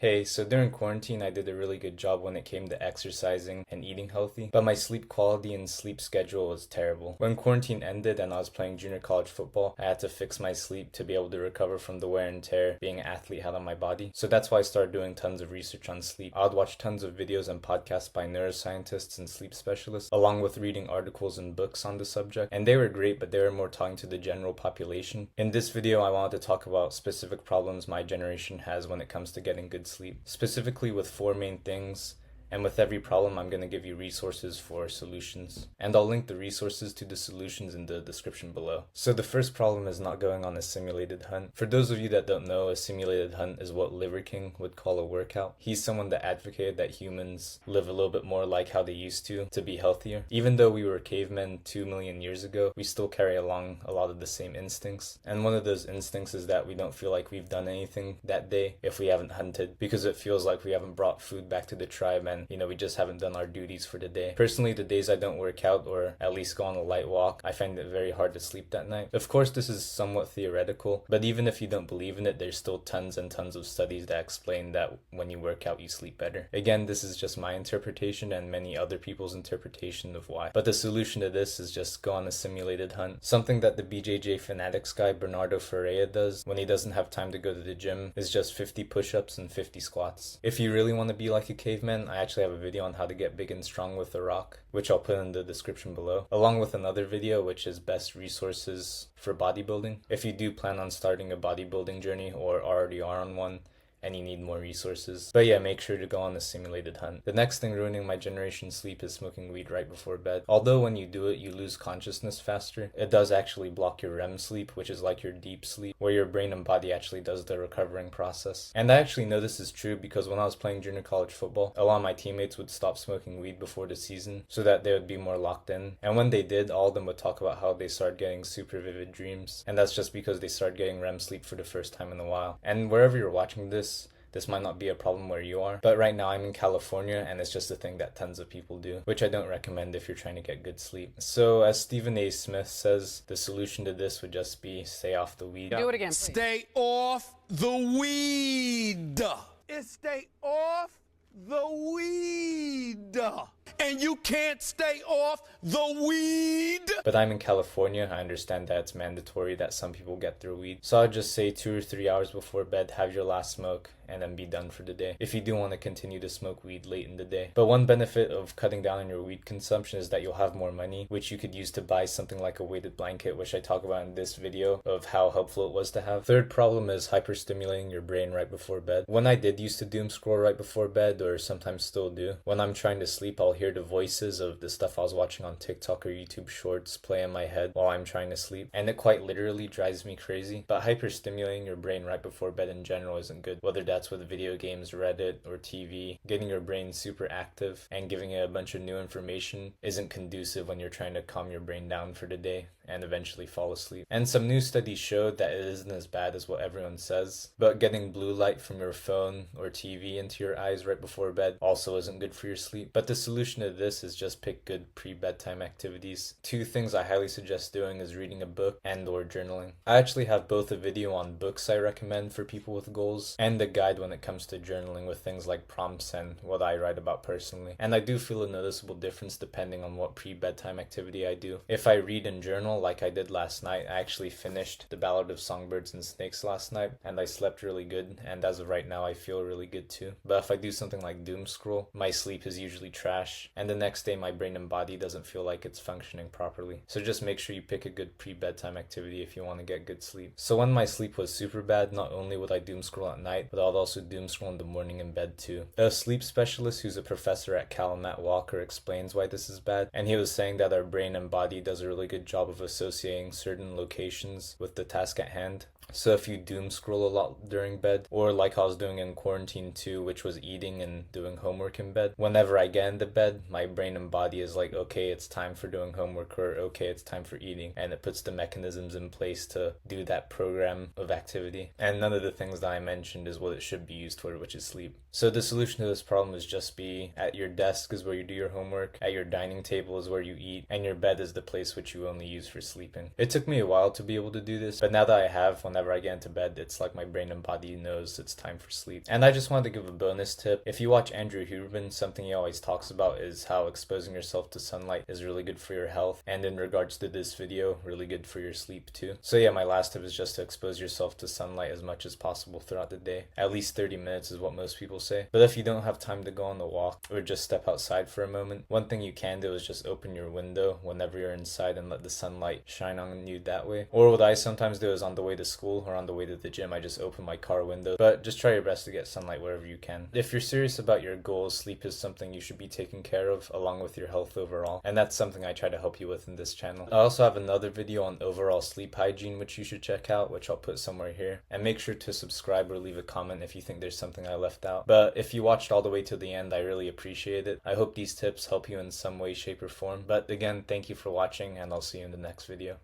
Hey, so during quarantine, I did a really good job when it came to exercising and eating healthy, but my sleep quality and sleep schedule was terrible. When quarantine ended and I was playing junior college football, I had to fix my sleep to be able to recover from the wear and tear being an athlete had on my body. So that's why I started doing tons of research on sleep. I would watch tons of videos and podcasts by neuroscientists and sleep specialists, along with reading articles and books on the subject, and they were great, but they were more talking to the general population. In this video, I wanted to talk about specific problems my generation has when it comes to getting good sleep, specifically with four main things. And with every problem, I'm going to give you resources for solutions. And I'll link the resources to the solutions in the description below. So the first problem is not going on a simulated hunt. For those of you that don't know, a simulated hunt is what Liver King would call a workout. He's someone that advocated that humans live a little bit more like how they used to be healthier. Even though we were cavemen 2 million years ago, we still carry along a lot of the same instincts. And one of those instincts is that we don't feel like we've done anything that day if we haven't hunted, because it feels like we haven't brought food back to the tribe and we just haven't done our duties for the day. Personally, the days I don't work out or at least go on a light walk, I find it very hard to sleep that night. Of course, this is somewhat theoretical, but even if you don't believe in it, there's still tons and tons of studies that explain that when you work out, you sleep better. Again, this is just my interpretation and many other people's interpretation of why. But the solution to this is just go on a simulated hunt. Something that the BJJ Fanatics guy Bernardo Ferreira does when he doesn't have time to go to the gym is just 50 push-ups and 50 squats. If you really want to be like a caveman, I actually have a video on how to get big and strong with a rock, which I'll put in the description below, along with another video which is best resources for bodybuilding. If you do plan on starting a bodybuilding journey or already are on one, and you need more resources. But yeah, make sure to go on a simulated hunt. The next thing ruining my generation's sleep is smoking weed right before bed. Although when you do it, you lose consciousness faster, it does actually block your REM sleep, which is like your deep sleep, where your brain and body actually does the recovering process. And I actually know this is true because when I was playing junior college football, a lot of my teammates would stop smoking weed before the season so that they would be more locked in. And when they did, all of them would talk about how they started getting super vivid dreams. And that's just because they started getting REM sleep for the first time in a while. And wherever you're watching this might not be a problem where you are, but right now I'm in California and it's just a thing that tons of people do, which I don't recommend if you're trying to get good sleep. So as Stephen A. Smith says, the solution to this would just be stay off the weed. Do it again, please. Stay off the weed. It's stay off the weed. And you can't stay off the weed. But I'm in California. I understand that it's mandatory that some people get their weed. So I'd just say 2 or 3 hours before bed, have your last smoke and then be done for the day, if you do want to continue to smoke weed late in the day. But one benefit of cutting down on your weed consumption is that you'll have more money, which you could use to buy something like a weighted blanket, which I talk about in this video of how helpful it was to have. Third problem is hyperstimulating your brain right before bed. When I did used to doom scroll right before bed, or sometimes still do, when I'm trying to sleep, I'll hear the voices of the stuff I was watching on TikTok or YouTube Shorts play in my head while I'm trying to sleep, and it quite literally drives me crazy. But hyperstimulating your brain right before bed in general isn't good, whether that's with video games, Reddit, or TV. Getting your brain super active and giving it a bunch of new information isn't conducive when you're trying to calm your brain down for the day and eventually fall asleep. And some new studies showed that it isn't as bad as what everyone says, but getting blue light from your phone or TV into your eyes right before bed also isn't good for your sleep. But the solution to this is just pick good pre-bedtime activities. 2 things I highly suggest doing is reading a book and or journaling. I actually have both a video on books I recommend for people with goals and a guide when it comes to journaling with things like prompts and what I write about personally. And I do feel a noticeable difference depending on what pre-bedtime activity I do. If I read and journal like I did last night, I actually finished The Ballad of Songbirds and Snakes last night and I slept really good, and as of right now I feel really good too. But if I do something like doom scroll, my sleep is usually trash and the next day my brain and body doesn't feel like it's functioning properly. So just make sure you pick a good pre-bedtime activity if you want to get good sleep. So when my sleep was super bad, not only would I doom scroll at night, but I'd also doom scroll in the morning in bed too. A sleep specialist who's a professor at Cal, Matt Walker, explains why this is bad, and he was saying that our brain and body does a really good job of associating certain locations with the task at hand. So if you doom scroll a lot during bed, or like I was doing in quarantine too, which was eating and doing homework in bed, whenever I get into bed, my brain and body is like, okay, it's time for doing homework, or okay, it's time for eating, and it puts the mechanisms in place to do that program of activity. And none of the things that I mentioned is what it should be used for, which is sleep. So the solution to this problem is just be at your desk is where you do your homework, at your dining table is where you eat, and your bed is the place which you only use for for sleeping. It took me a while to be able to do this, but now that I have, whenever I get into bed, it's like my brain and body knows it's time for sleep. And I just wanted to give a bonus tip. If you watch Andrew Huberman, something he always talks about is how exposing yourself to sunlight is really good for your health, and in regards to this video, really good for your sleep too. So yeah, my last tip is just to expose yourself to sunlight as much as possible throughout the day. At least 30 minutes is what most people say. But if you don't have time to go on the walk or just step outside for a moment, one thing you can do is just open your window whenever you're inside and let the sunlight shine on you that way. Or what I sometimes do is on the way to school or on the way to the gym, I just open my car window. But just try your best to get sunlight wherever you can. If you're serious about your goals, sleep is something you should be taking care of along with your health overall. And that's something I try to help you with in this channel. I also have another video on overall sleep hygiene which you should check out, which I'll put somewhere here. And make sure to subscribe or leave a comment if you think there's something I left out. But if you watched all the way to the end, I really appreciate it. I hope these tips help you in some way, shape, or form. But again, thank you for watching, and I'll see you in the next video.